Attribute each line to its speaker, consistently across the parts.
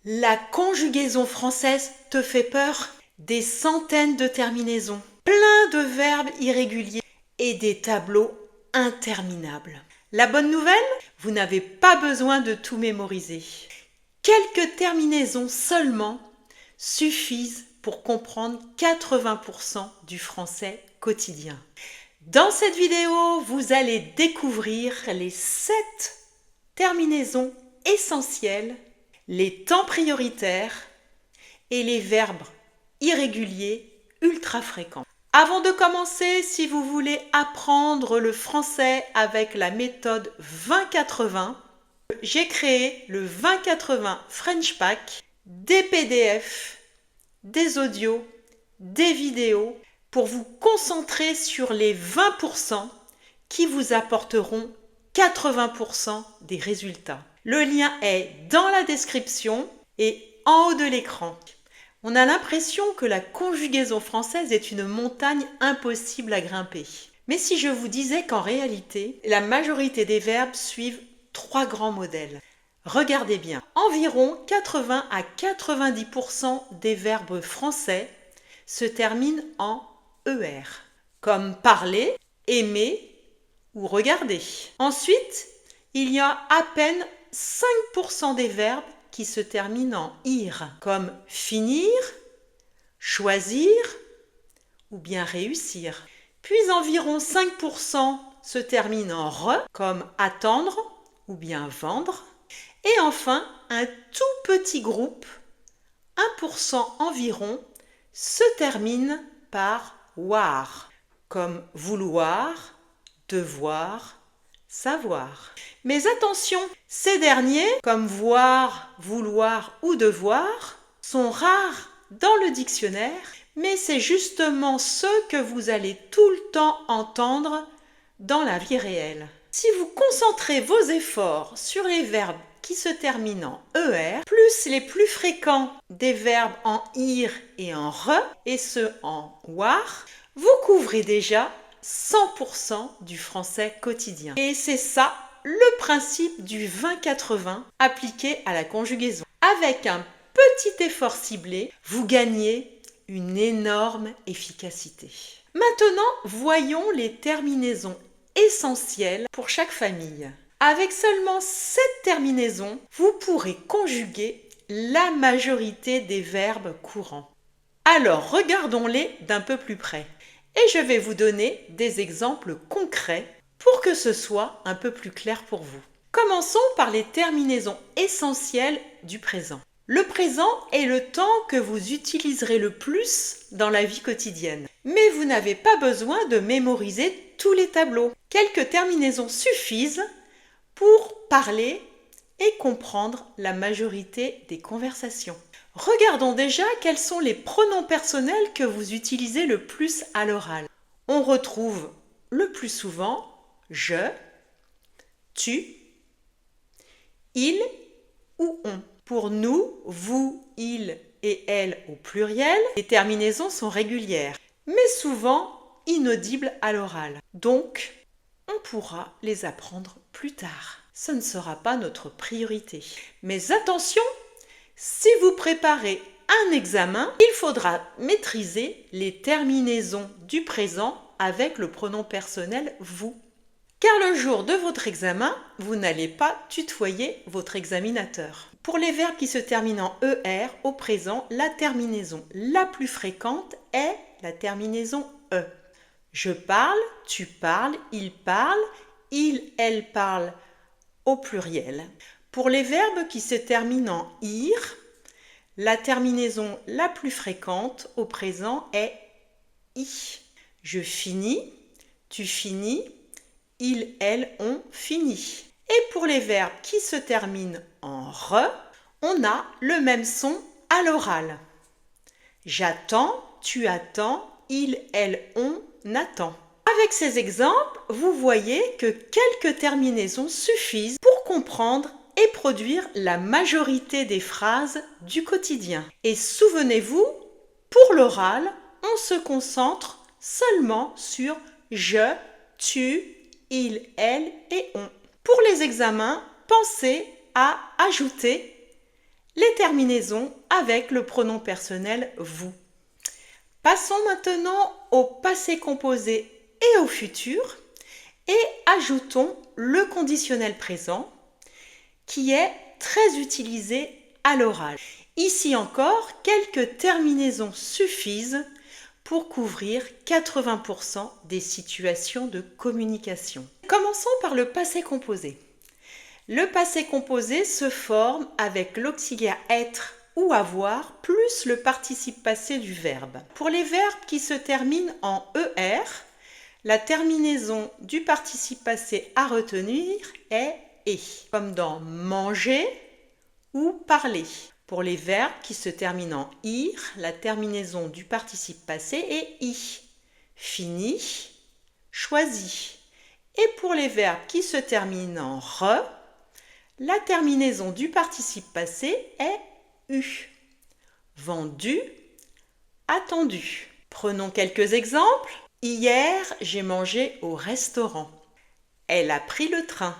Speaker 1: La conjugaison française te fait peur? Des centaines de terminaisons, plein de verbes irréguliers et des tableaux interminables. La bonne nouvelle, vous n'avez pas besoin de tout mémoriser. Quelques terminaisons seulement suffisent pour comprendre 80% du français quotidien. Dans cette vidéo, vous allez découvrir les 7 terminaisons essentielles, les temps prioritaires et les verbes irréguliers ultra fréquents. Avant de commencer, si vous voulez apprendre le français avec la méthode 20-80, j'ai créé le 20-80 French Pack, des PDF, des audios, des vidéos pour vous concentrer sur les 20% qui vous apporteront 80% des résultats. Le lien est dans la description et en haut de l'écran. On a l'impression que la conjugaison française est une montagne impossible à grimper. Mais si je vous disais qu'en réalité, la majorité des verbes suivent 3 grands modèles. Regardez bien, environ 80 à 90% des verbes français se terminent en ER, comme parler, aimer ou regarder. Ensuite, il y a à peine 5% des verbes qui se terminent en IR, comme finir, choisir ou bien réussir. Puis environ 5% se terminent en RE, comme attendre ou bien vendre. Et enfin, un tout petit groupe, 1% environ, se termine par WAR, comme vouloir, devoir, savoir. Mais attention, ces derniers, comme voir, vouloir ou devoir, sont rares dans le dictionnaire, mais c'est justement ceux que vous allez tout le temps entendre dans la vie réelle. Si vous concentrez vos efforts sur les verbes qui se terminent en ER, plus les plus fréquents des verbes en IR et en RE, et ceux en WAR, vous couvrez déjà 100% du français quotidien. Et c'est ça le principe du 20-80 appliqué à la conjugaison. Avec un petit effort ciblé, vous gagnez une énorme efficacité. Maintenant, voyons les terminaisons essentielles pour chaque famille. Avec seulement 7 terminaisons, vous pourrez conjuguer la majorité des verbes courants. Alors, regardons-les d'un peu plus près. Et je vais vous donner des exemples concrets pour que ce soit un peu plus clair pour vous. Commençons par les terminaisons essentielles du présent. Le présent est le temps que vous utiliserez le plus dans la vie quotidienne. Mais vous n'avez pas besoin de mémoriser tous les tableaux. Quelques terminaisons suffisent pour parler et comprendre la majorité des conversations. Regardons déjà quels sont les pronoms personnels que vous utilisez le plus à l'oral. On retrouve le plus souvent je, tu, il ou on. Pour nous, vous, il et elle au pluriel, les terminaisons sont régulières, mais souvent inaudibles à l'oral. Donc, on pourra les apprendre plus tard. Ce ne sera pas notre priorité. Mais attention, si vous préparez un examen, il faudra maîtriser les terminaisons du présent avec le pronom personnel vous. Car le jour de votre examen, vous n'allez pas tutoyer votre examinateur. Pour les verbes qui se terminent en ER au présent, la terminaison la plus fréquente est la terminaison E. Je parle, tu parles, il parle, il, elle parle au pluriel. Pour les verbes qui se terminent en IR, la terminaison la plus fréquente au présent est I. Je finis, tu finis, il, elle, on finit. Et pour les verbes qui se terminent en RE, on a le même son à l'oral. J'attends, tu attends, il, elle, on attend. Avec ces exemples, vous voyez que quelques terminaisons suffisent pour comprendre et produire la majorité des phrases du quotidien. Et souvenez-vous, pour l'oral, on se concentre seulement sur je, tu, il, elle et on. Pour les examens, pensez à ajouter les terminaisons avec le pronom personnel vous. Passons maintenant au passé composé et au futur et ajoutons le conditionnel présent qui est très utilisé à l'oral. Ici encore, quelques terminaisons suffisent pour couvrir 80% des situations de communication. Commençons par le passé composé. Le passé composé se forme avec l'auxiliaire être ou avoir plus le participe passé du verbe. Pour les verbes qui se terminent en ER, la terminaison du participe passé à retenir est et, comme dans manger ou parler. Pour les verbes qui se terminent en ir, la terminaison du participe passé est i. Fini, choisi. Et pour les verbes qui se terminent en re, la terminaison du participe passé est U. Vendu, attendu. Prenons quelques exemples. Hier, j'ai mangé au restaurant. Elle a pris le train.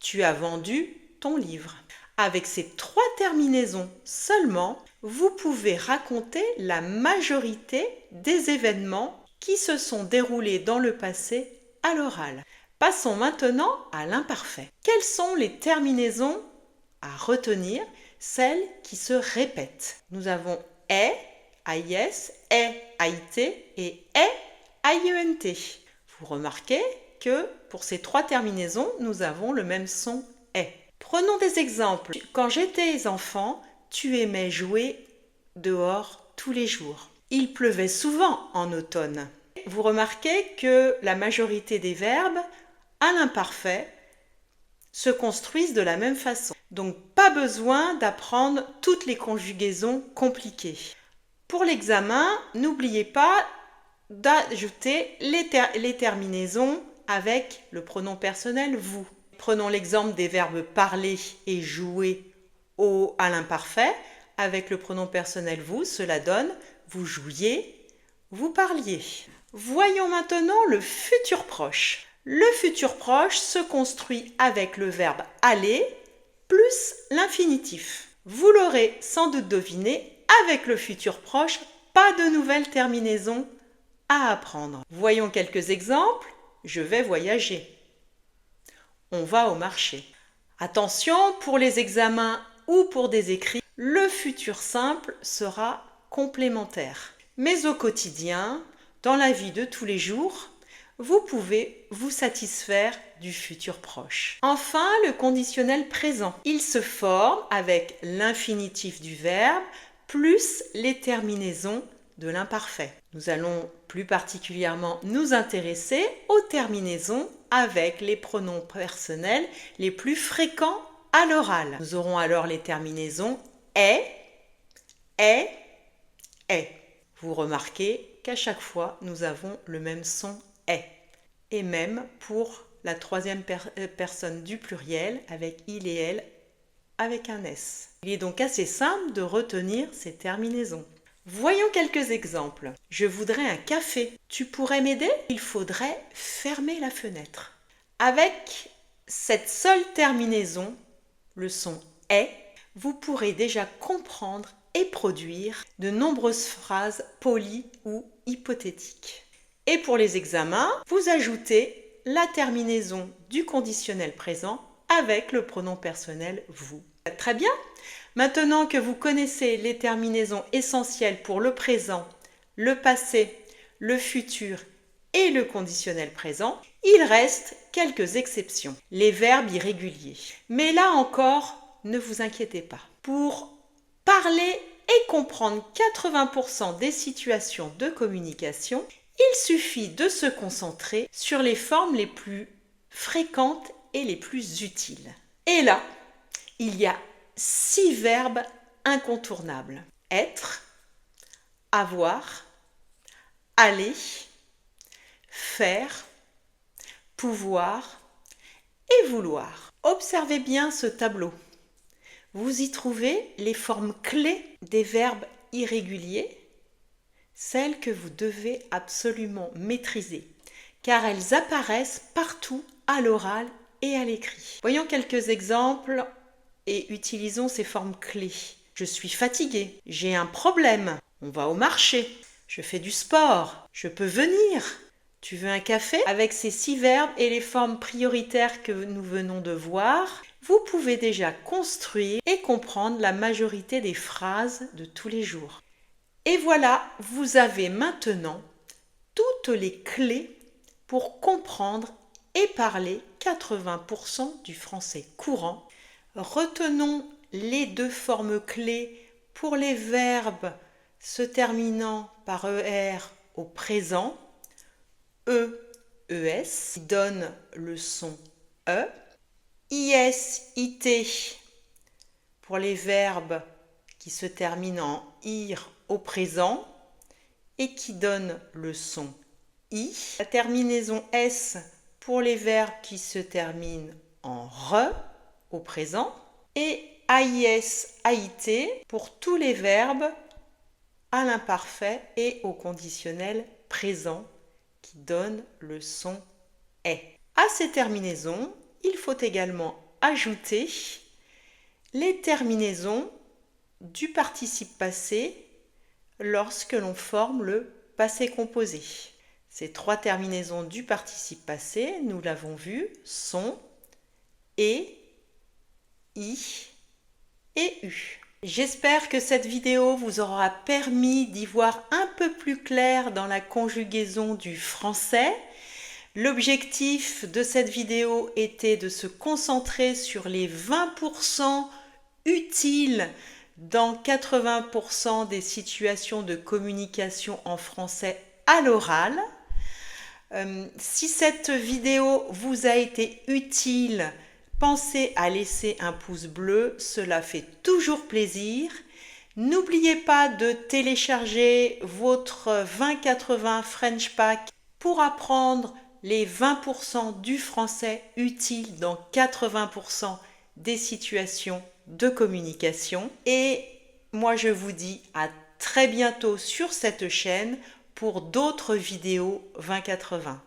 Speaker 1: Tu as vendu ton livre. Avec ces 3 terminaisons seulement, vous pouvez raconter la majorité des événements qui se sont déroulés dans le passé à l'oral. Passons maintenant à l'imparfait. Quelles sont les terminaisons à retenir? Celles qui se répètent. Nous avons est, AIS, est, AIT et est, AIENT. Vous remarquez que pour ces 3 terminaisons, nous avons le même son est. Prenons des exemples. Quand j'étais enfant, tu aimais jouer dehors tous les jours. Il pleuvait souvent en automne. Vous remarquez que la majorité des verbes à l'imparfait se construisent de la même façon. Donc, pas besoin d'apprendre toutes les conjugaisons compliquées. Pour l'examen, n'oubliez pas d'ajouter les terminaisons avec le pronom personnel vous. Prenons l'exemple des verbes parler et jouer à l'imparfait. Avec le pronom personnel vous, cela donne vous jouiez, vous parliez. Voyons maintenant le futur proche. Le futur proche se construit avec le verbe aller plus l'infinitif. Vous l'aurez sans doute deviné, avec le futur proche, pas de nouvelles terminaisons à apprendre. Voyons quelques exemples. Je vais voyager. On va au marché. Attention, pour les examens ou pour des écrits, le futur simple sera complémentaire. Mais au quotidien, dans la vie de tous les jours, vous pouvez vous satisfaire du futur proche. Enfin, le conditionnel présent. Il se forme avec l'infinitif du verbe plus les terminaisons de l'imparfait. Nous allons plus particulièrement nous intéresser aux terminaisons avec les pronoms personnels les plus fréquents à l'oral. Nous aurons alors les terminaisons est, est. Vous remarquez qu'à chaque fois, nous avons le même son est. Et même pour la troisième personne du pluriel avec il et elle avec un S. Il est donc assez simple de retenir ces terminaisons. Voyons quelques exemples. Je voudrais un café. Tu pourrais m'aider? Il faudrait fermer la fenêtre. Avec cette seule terminaison, le son est, vous pourrez déjà comprendre et produire de nombreuses phrases polies ou hypothétiques. Et pour les examens, vous ajoutez la terminaison du conditionnel présent avec le pronom personnel vous. Très bien. Maintenant que vous connaissez les terminaisons essentielles pour le présent, le passé, le futur et le conditionnel présent, il reste quelques exceptions, les verbes irréguliers. Mais là encore, ne vous inquiétez pas. Pour parler et comprendre 80% des situations de communication, il suffit de se concentrer sur les formes les plus fréquentes et les plus utiles. Et là, il y a 6 verbes incontournables. Être, avoir, aller, faire, pouvoir et vouloir. Observez bien ce tableau. Vous y trouvez les formes clés des verbes irréguliers, celles que vous devez absolument maîtriser, car elles apparaissent partout à l'oral et à l'écrit. Voyons quelques exemples et utilisons ces formes clés. Je suis fatigué. J'ai un problème. On va au marché. Je fais du sport. Je peux venir. Tu veux un café? Avec ces 6 verbes et les formes prioritaires que nous venons de voir, vous pouvez déjà construire et comprendre la majorité des phrases de tous les jours. Et voilà, vous avez maintenant toutes les clés pour comprendre et parler 80% du français courant. Retenons les 2 formes clés pour les verbes se terminant par ER au présent. ES qui donne le son E. IS, IT pour les verbes qui se terminent en IR au présent et qui donne le son I. La terminaison S pour les verbes qui se terminent en RE au présent. Et AIS, AIT pour tous les verbes à l'imparfait et au conditionnel présent qui donnent le son est. À ces terminaisons, il faut également ajouter les terminaisons du participe passé lorsque l'on forme le passé composé. Ces 3 terminaisons du participe passé, nous l'avons vu, sont et, i et u. J'espère que cette vidéo vous aura permis d'y voir un peu plus clair dans la conjugaison du français. L'objectif de cette vidéo était de se concentrer sur les 20% utiles dans 80% des situations de communication en français à l'oral. Si cette vidéo vous a été utile, pensez à laisser un pouce bleu, cela fait toujours plaisir. N'oubliez pas de télécharger votre 2080 French Pack pour apprendre les 20% du français utiles dans 80% des situations de communication. Et moi, je vous dis à très bientôt sur cette chaîne pour d'autres vidéos 2080.